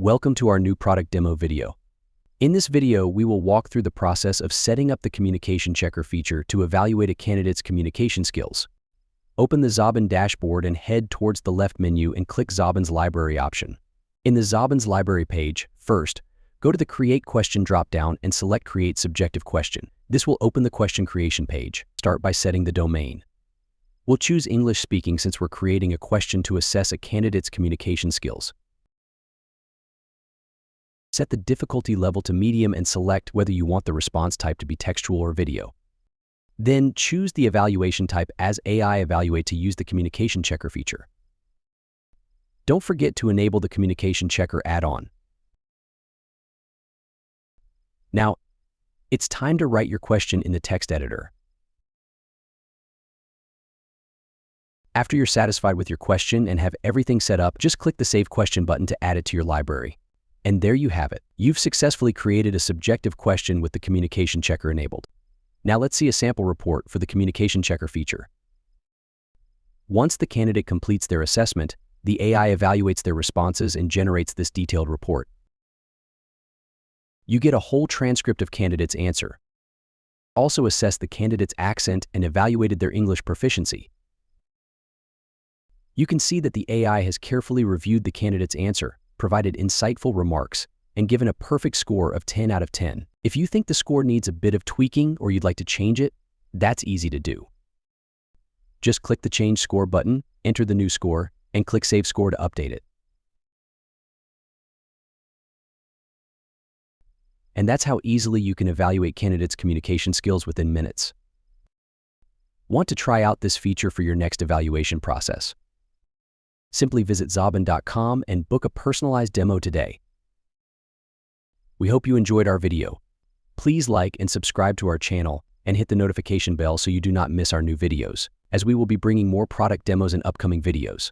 Welcome to our new product demo video. In this video, we will walk through the process of setting up the communication checker feature to evaluate a candidate's communication skills. Open the Xobin dashboard and head towards the left menu and click Xobin's library option. In the Xobin's library page, first, go to the Create Question dropdown and select Create Subjective Question. This will open the question creation page. Start by setting the domain. We'll choose English speaking since we're creating a question to assess a candidate's communication skills. Set the difficulty level to medium and select whether you want the response type to be textual or video. Then choose the evaluation type as AI Evaluate to use the communication checker feature. Don't forget to enable the communication checker add-on. Now, it's time to write your question in the text editor. After you're satisfied with your question and have everything set up, just click the Save Question button to add it to your library. And there you have it. You've successfully created a subjective question with the communication checker enabled. Now let's see a sample report for the communication checker feature. Once the candidate completes their assessment, the AI evaluates their responses and generates this detailed report. You get a whole transcript of candidate's answer. Also assess the candidate's accent and evaluated their English proficiency. You can see that the AI has carefully reviewed the candidate's answer, provided insightful remarks, and given a perfect score of 10 out of 10. If you think the score needs a bit of tweaking or you'd like to change it, that's easy to do. Just click the Change Score button, enter the new score, and click Save Score to update it. And that's how easily you can evaluate candidates' communication skills within minutes. Want to try out this feature for your next evaluation process? Simply visit Xobin.com and book a personalized demo today. We hope you enjoyed our video. Please like and subscribe to our channel and hit the notification bell so you do not miss our new videos, as we will be bringing more product demos in upcoming videos.